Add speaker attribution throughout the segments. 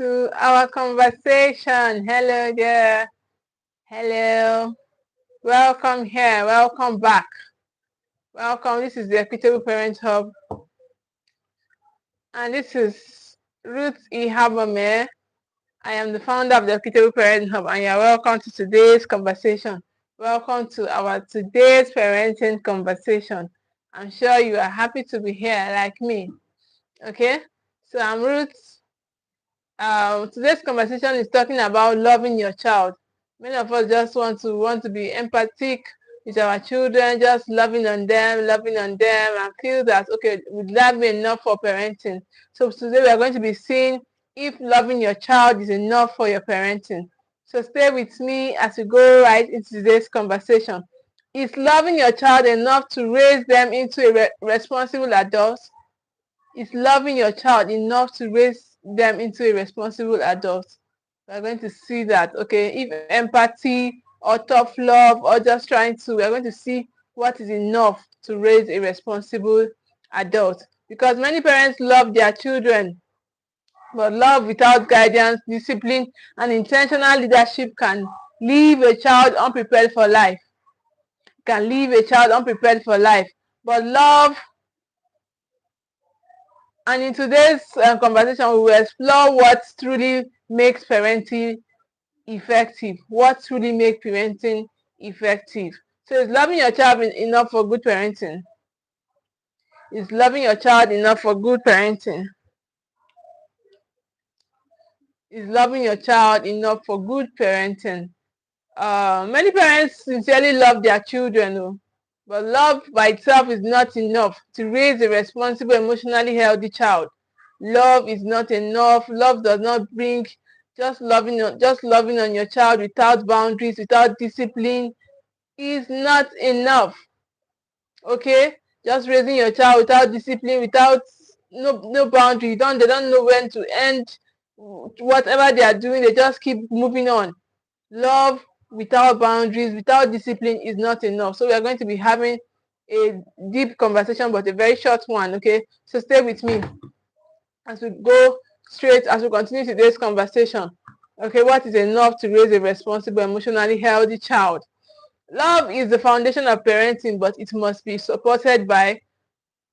Speaker 1: to our conversation. Hello there. Hello. Welcome here. Welcome back. Welcome. This is the Equitable Parent Hub. And this is Ruth Ikhabomeh. I am the founder of the Equitable Parent Hub. And you're welcome to today's conversation. Welcome to our today's parenting conversation. I'm sure you are happy to be here like me. Okay? So I'm Ruth. Today's conversation is talking about loving your child. Many of us just want to be empathic with our children, just loving on them, and feel that okay, would that be enough for parenting? So today we are going to be seeing if loving your child is enough for your parenting. So stay with me as we go right into today's conversation. Is loving your child enough to raise them into a responsible adult? Is loving your child enough to raise them into a responsible adult? We're going to see that, okay, if empathy or tough love or just we're going to see what is enough to raise a responsible adult. Because many parents love their children, but love without guidance, discipline, and intentional leadership can leave a child unprepared for life. But love. And in today's conversation, we will explore what truly makes parenting effective. What truly makes parenting effective? So, is loving your child enough for good parenting? Is loving your child enough for good parenting? Is loving your child enough for good parenting? Many parents sincerely love their children, but love by itself is not enough to raise a responsible, emotionally healthy child. Love is not enough. Love does not bring just loving on your child without boundaries, without discipline is not enough. Okay? Just raising your child without discipline, without no boundary. They don't know when to end whatever they are doing, they just keep moving on. Love without boundaries, without discipline is not enough. So we are going to be having a deep conversation, but a very short one. Okay, so stay with me as we continue today's conversation. Okay, what is enough to raise a responsible, emotionally healthy child? Love is the foundation of parenting, but it must be supported by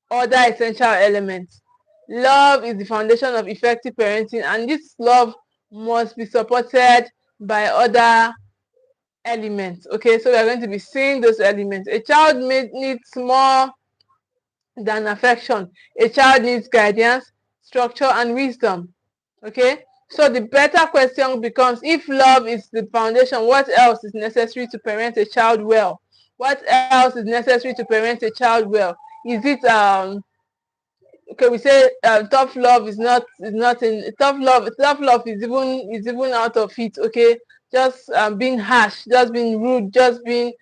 Speaker 1: other essential elements. Love is the foundation of effective parenting, and this love must be supported by other elements. Okay, so we are going to be seeing those elements. A child needs more than affection. A child needs guidance, structure, and wisdom. Okay, so the better question becomes, if love is the foundation, what else is necessary to parent a child well? What else is necessary to parent a child well? Is it okay, we say tough love is not in tough love is even out of it. Okay, just being harsh, just being rude, just being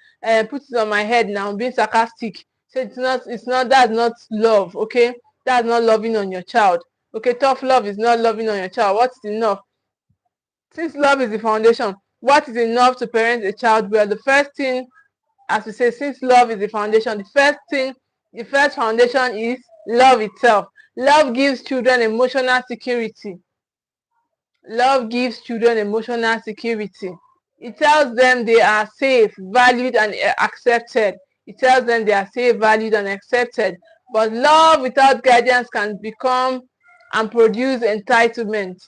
Speaker 1: put it on my head now, being sarcastic. So that's not love. Okay, that's not loving on your child. Okay, tough love is not loving on your child. What's enough? Since love is the foundation, what is enough to parent a child well? The first thing, as we say, since love is the foundation, the first foundation is love itself. Love gives children emotional security. Love gives children emotional security. It tells them they are safe, valued, and accepted. It tells them they are safe, valued, and accepted. But love without guidance can become and produce entitlement.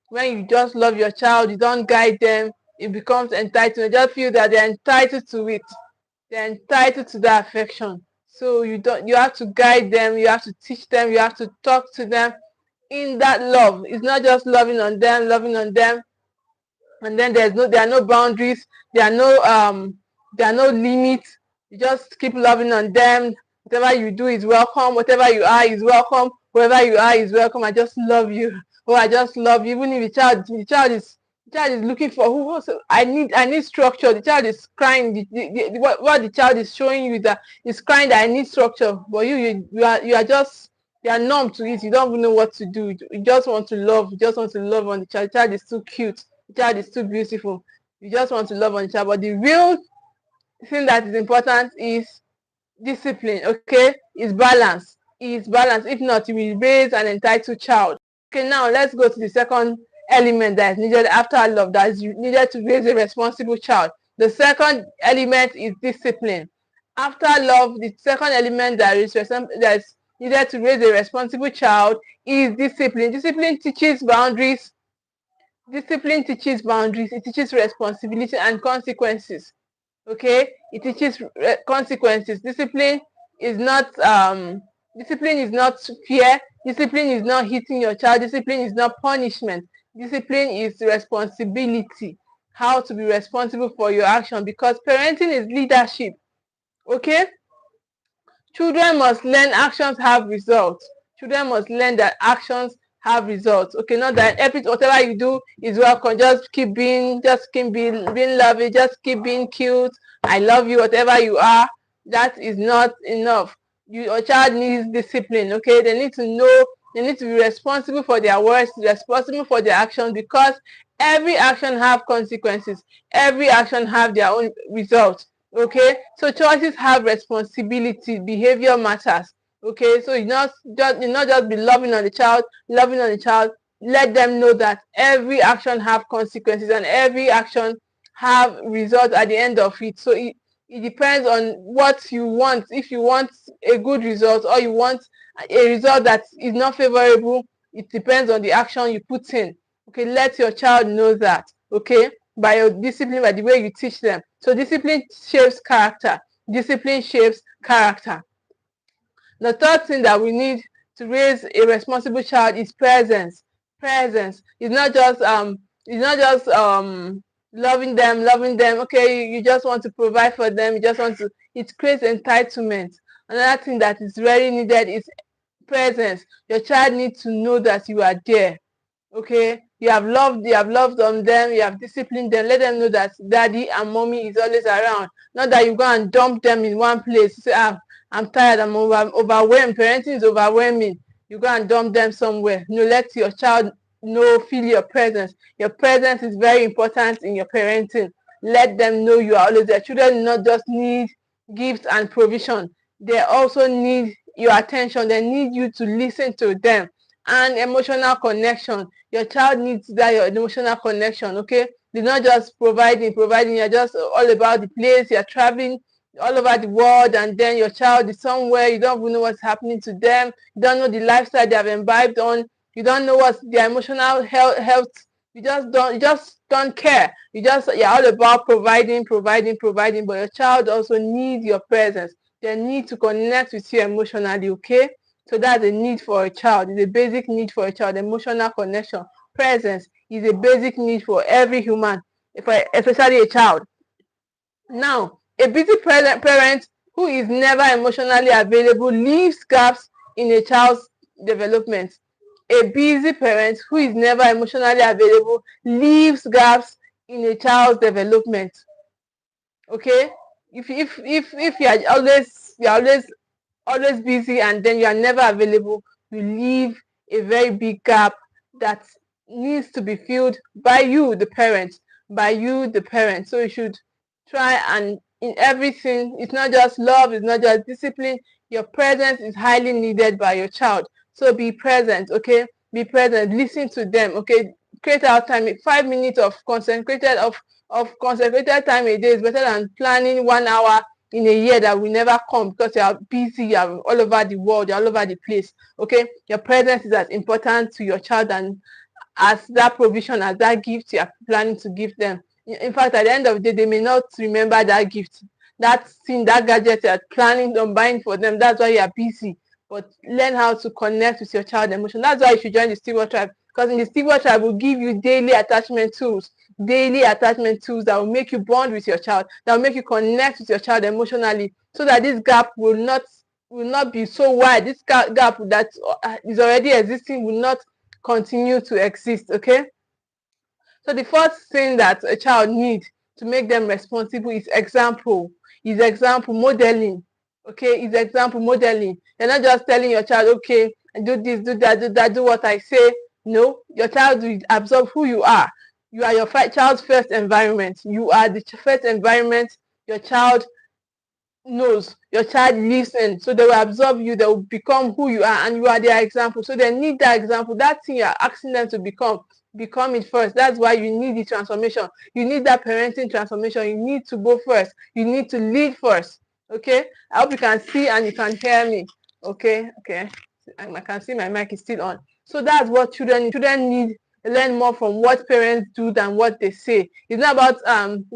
Speaker 1: When you just love your child, you don't guide them, it becomes entitlement. You just feel that they're entitled to it. They're entitled to that affection. So you have to guide them, you have to teach them, you have to talk to them in that love. It's not just loving on them, and then there are no boundaries, there are no limits. You just keep loving on them. Whatever you do is welcome, whatever you are is welcome, whoever you are is welcome. I just love you. Oh, I just love you. Even if the child is looking for who also, I need structure. The child is crying. What the child is showing you that is crying that I need structure. But you are numb to it. You don't even know what to do. You just want to love. You just want to love on the child. The child is too cute. The child is too beautiful. You just want to love on the child. But the real thing that is important is discipline. Okay, is balance. Is balance. If not, you will raise an entitled child. Okay, now let's go to the second element that is needed after love, that is needed to raise a responsible child. The second element is discipline. After love, the second element that's needed to raise a responsible child is discipline. Discipline teaches boundaries. Discipline teaches boundaries. It teaches responsibility and consequences. Okay, it teaches consequences. Discipline is not fear. Discipline is not hitting your child. Discipline is not punishment. Discipline is responsibility. How to be responsible for your action, because parenting is leadership. Okay, children must learn actions have results. Children must learn that actions have results. Okay, not that whatever you do is welcome. Just keep being loving, just keep being cute. I love you, whatever you are. That is not enough. Your child needs discipline. Okay, they need to know, they need to be responsible for their words, responsible for their actions, because every action have consequences. Every action have their own results. Okay, so choices have responsibility. Behavior matters. Okay, so you not just be loving on the child. Let them know that every action have consequences and every action have results at the end of it. So it depends on what you want. If you want a good result or you want a result that is not favorable, it depends on the action you put in. Okay, let your child know that. Okay, by your discipline, by the way you teach them. So discipline shapes character. Discipline shapes character. The third thing that we need to raise a responsible child is presence. Presence. It's not just loving them. Okay, you just want to provide for them. You just want to. It creates entitlement. Another thing that is very needed is presence. Your child needs to know that you are there. Okay, you have loved on them, you have disciplined them. Let them know that daddy and mommy is always around. Not that you go and dump them in one place. You say, I'm tired, I'm overwhelmed. Parenting is overwhelming. You go and dump them somewhere. No, let your child know, feel your presence. Your presence is very important in your parenting. Let them know you are always there. Children do not just need gifts and provision. They also need your attention. They need you to listen to them. And emotional connection. Your child needs that, your emotional connection. Okay, they're not just providing. You're just all about the place. You're traveling all over the world, and then your child is somewhere. You don't even know what's happening to them. You don't know the lifestyle they have imbibed on. You don't know what's their emotional health. You just don't care. You're all about providing. But your child also needs your presence. They need to connect with you emotionally. Okay. So that's a need for a child. It's a basic need for a child. Emotional connection, presence is a basic need for every human, especially a child. Now, a busy parent who is never emotionally available leaves gaps in a child's development. A busy parent who is never emotionally available leaves gaps in a child's development. Okay, if you're always busy and then you are never available, you leave a very big gap that needs to be filled by you, the parent. So you should try, and in everything, it's not just love, it's not just discipline. Your presence is highly needed by your child. So be present. Okay, be present. Listen to them. Okay, create out time. 5 minutes of consecrated time a day is better than planning 1 hour in a year that will never come, because you are busy, you are all over the world, you're all over the place. Okay, your presence is as important to your child and as that provision, as that gift you are planning to give them. In fact, at the end of the day, they may not remember that gift, that thing, that gadget you are planning on buying for them. That's why you are busy. But learn how to connect with your child emotion. That's why you should join the Steward Tribe, because in the Steward Tribe will give you daily attachment tools that will make you bond with your child, that will make you connect with your child emotionally, so that this gap will not be so wide. This gap that is already existing will not continue to exist. Okay, so the first thing that a child needs to make them responsible is example modeling. Okay, is example modeling. You're not just telling your child, okay, do this, do that, do what I say. No, your child will absorb who you are. You are your child's first environment. You are the first environment your child knows, your child lives in. So they will absorb you, they will become who you are, and you are their example. So they need that example, that thing you're asking them to become. become it first. That's why you need the transformation. You need that parenting transformation. You need to go first. You need to lead first. Okay, I hope you can see and you can hear me. Okay, I can see my mic is still on. So that's what children need. Learn more from what parents do than what they say. It's not about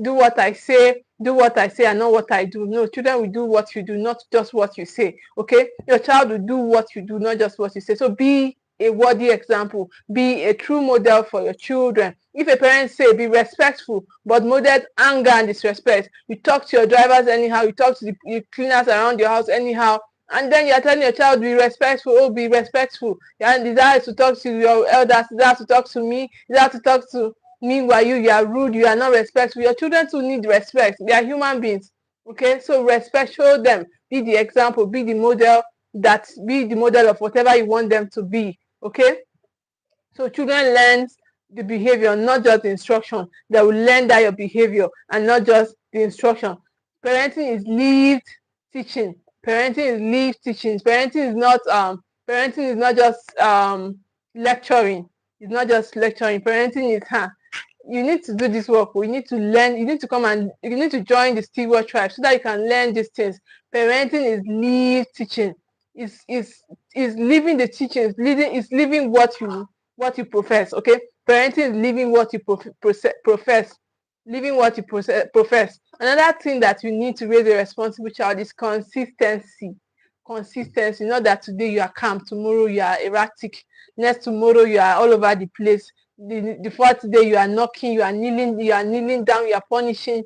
Speaker 1: do what I say, and not what I do. No, children will do what you do, not just what you say. Okay, your child will do what you do, not just what you say. So be a worthy example, be a true model for your children. If a parent say be respectful, but model anger and disrespect, you talk to your drivers anyhow, you talk to the cleaners around your house anyhow, and then you're telling your child be respectful. Oh, be respectful. Yeah, desire to talk to your elders, desire to talk to me, desire to talk to me while you are rude, you are not respectful. Your children too need respect. They are human beings. Okay, so respect, show them, be the example, be the model, of whatever you want them to be. Okay, so children learn the behavior, not just the instruction. They will learn that your behavior and not just the instruction. Parenting is lived teaching. Parenting is lived teaching. Parenting is not just lecturing. It's not just lecturing. Parenting is you need to do this work. You need to learn. You need to come and you need to join the steward tribe so that you can learn these things. Parenting is lived teaching. Is living the teachings. Living what you profess. Okay, parenting is living what you profess. Living what you profess. Another thing that you need to raise a responsible child is consistency. Consistency. Not that today you are calm, tomorrow you are erratic, next tomorrow you are all over the place. The fourth day you are knocking, you are kneeling down, you are punishing.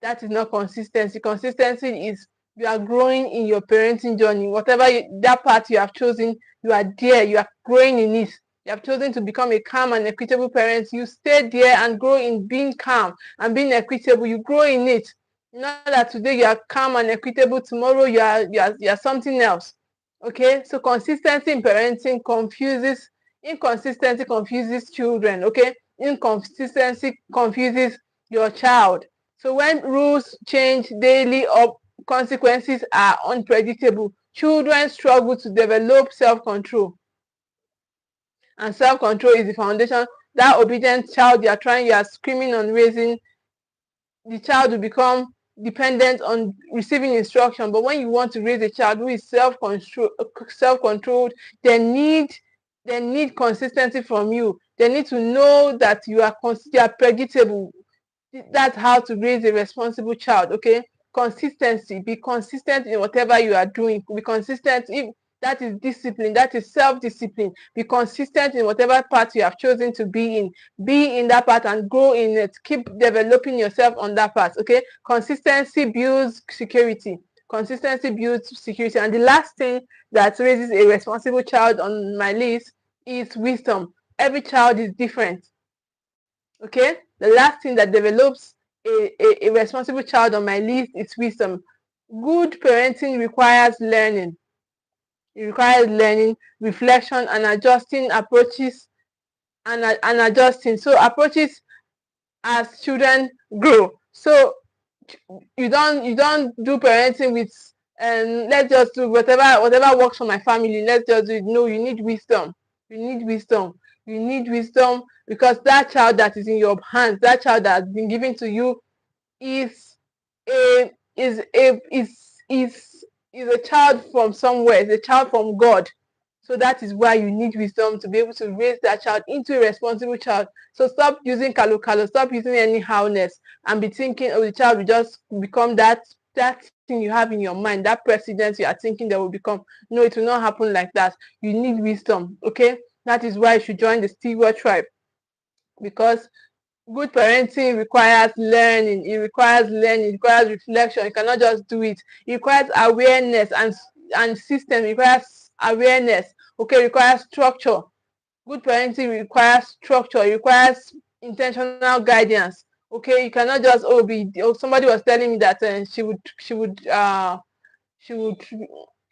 Speaker 1: That is not consistency. Consistency is you are growing in your parenting journey. Whatever that path you have chosen, you are there, you are growing in it. You have chosen to become a calm and equitable parent. You stay there and grow in being calm and being equitable. You grow in it. Not that today you are calm and equitable, tomorrow you are something else. Okay, so consistency in parenting inconsistency confuses children. Okay, inconsistency confuses your child. So when rules change daily or consequences are unpredictable, children struggle to develop self-control. And self-control is the foundation. That obedient child you are screaming on raising, the child will become dependent on receiving instruction. But when you want to raise a child who is self-controlled, they need consistency from you. They need to know that you are predictable. That's how to raise a responsible child. Okay, consistency. Be consistent in whatever you are doing. Be consistent. If that is discipline, that is self-discipline. Be consistent in whatever path you have chosen to be in. Be in that path and grow in it. Keep developing yourself on that path. Okay, consistency builds security. Consistency builds security. And the last thing that raises a responsible child on my list is wisdom. Every child is different. Okay, the last thing that develops a responsible child on my list is wisdom. Good parenting requires learning. It requires learning, reflection, and adjusting approaches and adjusting. So approaches as children grow. So you don't do parenting with let's just do whatever works for my family. Let's just do it. No, you need wisdom. You need wisdom. You need wisdom because that child that is in your hands, that child that has been given to you, is a is a is a child from somewhere. It's a child from God. So that is why you need wisdom to be able to raise that child into a responsible child. So stop using kalo, stop using anyhowness and be thinking, oh, the child will just become that thing you have in your mind, that president you are thinking they will become. No, it will not happen like that. You need wisdom, okay? That is why you should join the steward tribe, because good parenting requires learning. It requires reflection. You cannot just do it. It requires awareness and system. It requires awareness. Okay, it requires structure. Good parenting requires structure. It requires intentional guidance. Okay, you cannot just somebody was telling me that she would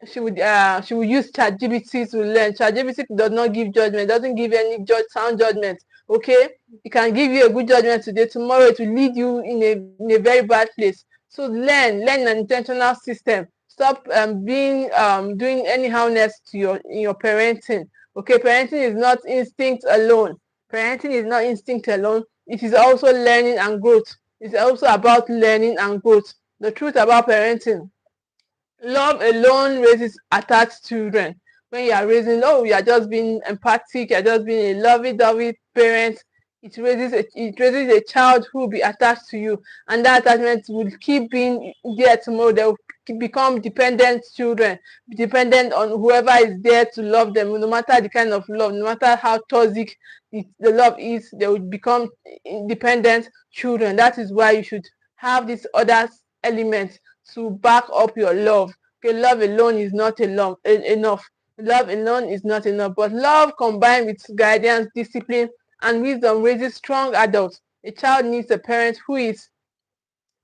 Speaker 1: use ChatGPT to learn. ChatGPT does not give judgment, doesn't give any sound judgment. Okay, it can give you a good judgment today, tomorrow it will lead you in a very bad place. So learn an intentional system. Stop doing anyhowness in your parenting. Okay, parenting is not instinct alone. Parenting is not instinct alone. It is also learning and growth. It's also about learning and growth. The truth about parenting: love alone raises attached children. When you are raising, oh, you are just being empathic, you are just being a lovey-dovey parent, it raises a child who will be attached to you, and that attachment will keep being there tomorrow. They will become dependent children, dependent on whoever is there to love them, no matter the kind of love, no matter how toxic the love is, they will become independent children. That is why you should have these other elements to back up your love. Okay, love alone is not enough. Love alone is not enough, but love combined with guidance, discipline, and wisdom raises strong adults. A child needs a parent who is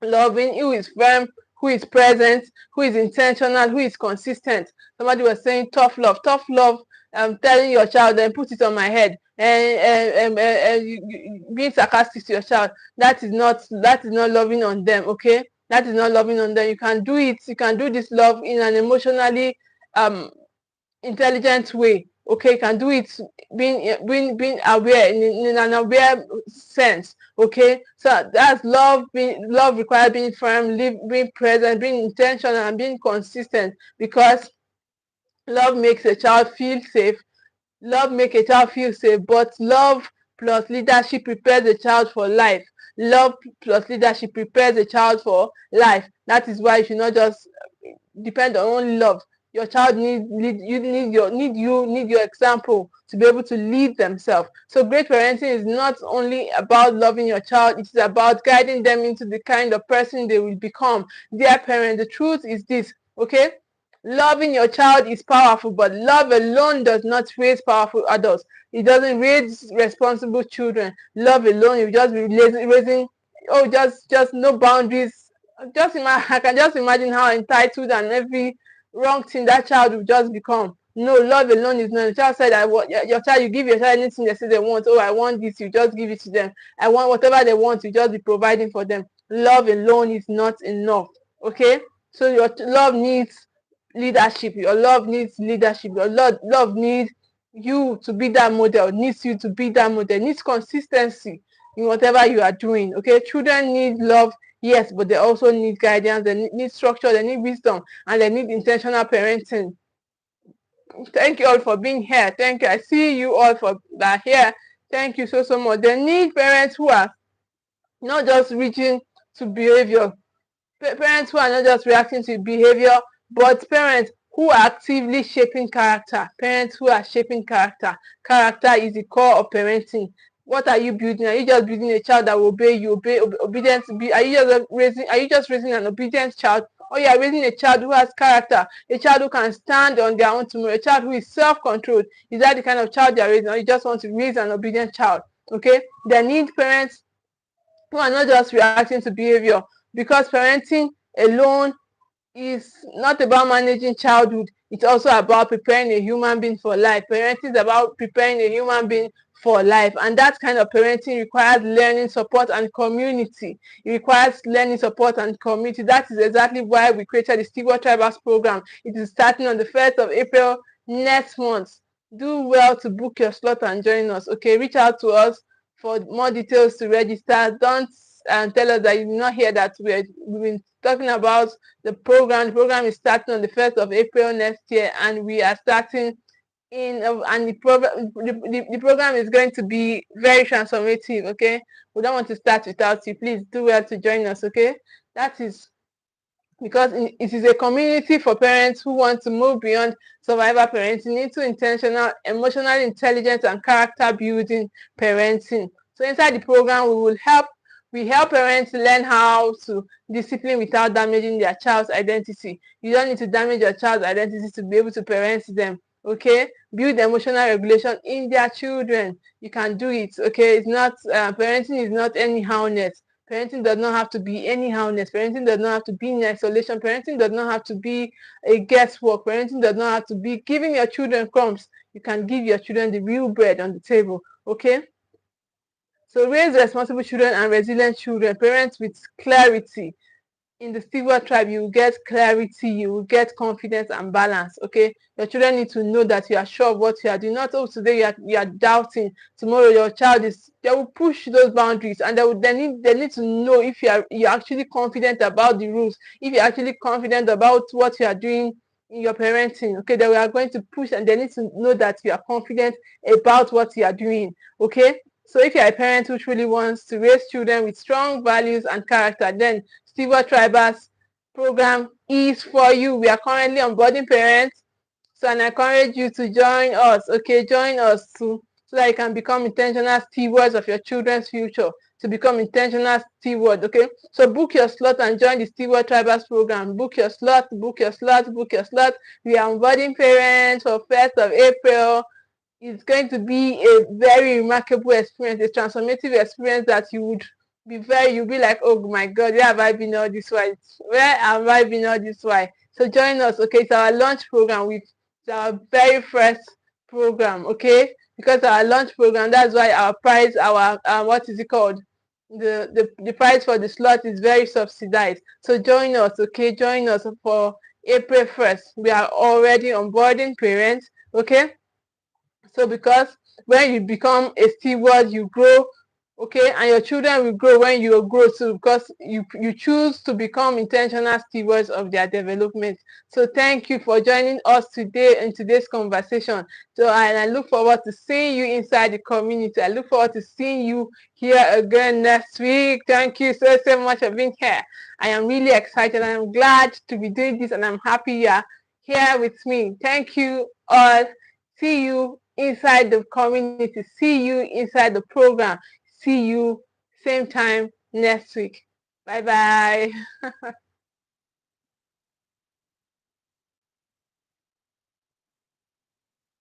Speaker 1: loving, who is firm, who is present, who is intentional, who is consistent. Somebody was saying tough love. Tough love, telling your child, then put it on my head, and being sarcastic to your child. That is not loving on them. Okay, that is not loving on them. You can do it. You can do this love in an emotionally um intelligent way. Okay, you can do it being aware in an aware sense. Okay, so that's love. Love requires being firm, being present, being intentional, and being consistent, because love makes a child feel safe. Love make a child feel safe, but love plus leadership prepares the child for life. Love plus leadership prepares the child for life. That is why you should not just depend on only love. Your child need your example to be able to lead themselves. So great parenting is not only about loving your child, it is about guiding them into the kind of person they will become. Dear parent, the truth is this, okay? Loving your child is powerful, but love alone does not raise powerful adults. It doesn't raise responsible children. Love alone, you just be raising, oh, just no boundaries. I can just imagine how entitled and every wrong thing that child will just become. No, love alone is not. The child said, "I want your child." You give your child anything they say they want. Oh, I want this. You just give it to them. I want whatever they want. You just be providing for them. Love alone is not enough. Okay, so your love needs leadership. Your love needs leadership. Your love needs you to be that model. Needs you to be that model. Needs consistency in whatever you are doing. Okay, children need love. Yes, but they also need guidance. They need structure. They need wisdom, and they need intentional parenting. Thank you all for being here. Thank you. I see you all for that here. Thank you so much. They need parents who are not just reaching to behavior. Parents who are not just reacting to behavior, but parents who are actively shaping character. Parents who are shaping character. Character is the core of parenting. What are you building? Are you just building a child that will obey you, obedience? Are you just raising an obedient child, or you are raising a child who has character, a child who can stand on their own tomorrow, a child who is self-controlled? Is that the kind of child you are raising, or you just want to raise an obedient child? Okay, they need parents who are not just reacting to behavior, because parenting alone is not about managing childhood. It's also about preparing a human being for life. Parenting is about preparing a human being for life, and that kind of parenting requires learning, support, and community. It requires learning, support, and community. That is exactly why we created the Steward Tribals program. It is starting on the 1st of April next month. Do well to book your slot and join us. Okay, reach out to us for more details to register. Don't tell us that you did not hear that we've been talking about the program. The program is starting on the 1st of April next year, and we are starting and the program is going to be very transformative. Okay, we don't want to start without you. Please do well to join us. Okay, that is because it is a community for parents who want to move beyond survival parenting into intentional, emotional intelligence, and character building parenting. So inside the program, we help parents learn how to discipline without damaging their child's identity. You don't need to damage your child's identity to be able to parent them. Okay, build emotional regulation in their children. You can do it. Okay, it's not parenting is not anyhowness. Parenting does not have to be anyhowness. Parenting does not have to be in isolation. Parenting does not have to be a guesswork. Parenting does not have to be giving your children crumbs. You can give your children the real bread on the table. Okay? So raise responsible children and resilient children. Parents with clarity. in the steward tribe, you will get clarity, you will get confidence and balance. Okay, your children need to know that you are sure of what you are doing. Not, oh, today you are doubting, tomorrow your child is, they will push those boundaries, and they need to know if you're actually confident about the rules, if you're actually confident about what you are doing in your parenting. Okay, they are going to push, and they need to know that you are confident about what you are doing. Okay, so if you're a parent who truly wants to raise children with strong values and character, then Steward Tribers program is for you. We are currently onboarding parents, so I encourage you to join us. Okay, join us too, so that you can become intentional stewards of your children's future. To become intentional steward. Okay, so book your slot and join the Steward Tribers program. Book your slot, book your slot, book your slot. We are onboarding parents for 1st of April. It's going to be a very remarkable experience, a transformative experience that you'll be like, oh my God, where have I been all this while? Where have I been all this while? So join us. Okay, it's our launch program. It's our very first program. Okay, because our launch program, that's why our price, our what is it called, the price for the slot is very subsidized. So join us. Okay, join us for April 1st. We are already onboarding parents. Okay, so because when you become a steward, you grow. Okay, and your children will grow when you grow too, because you choose to become intentional stewards of their development. So thank you for joining us today in today's conversation. So and I look forward to seeing you inside the community. I look forward to seeing you here again next week. Thank you so much for being here. I am really excited, and I'm glad to be doing this, and I'm happy you are here with me. Thank you all. See you inside the community. See you inside the program. See you same time next week. Bye bye.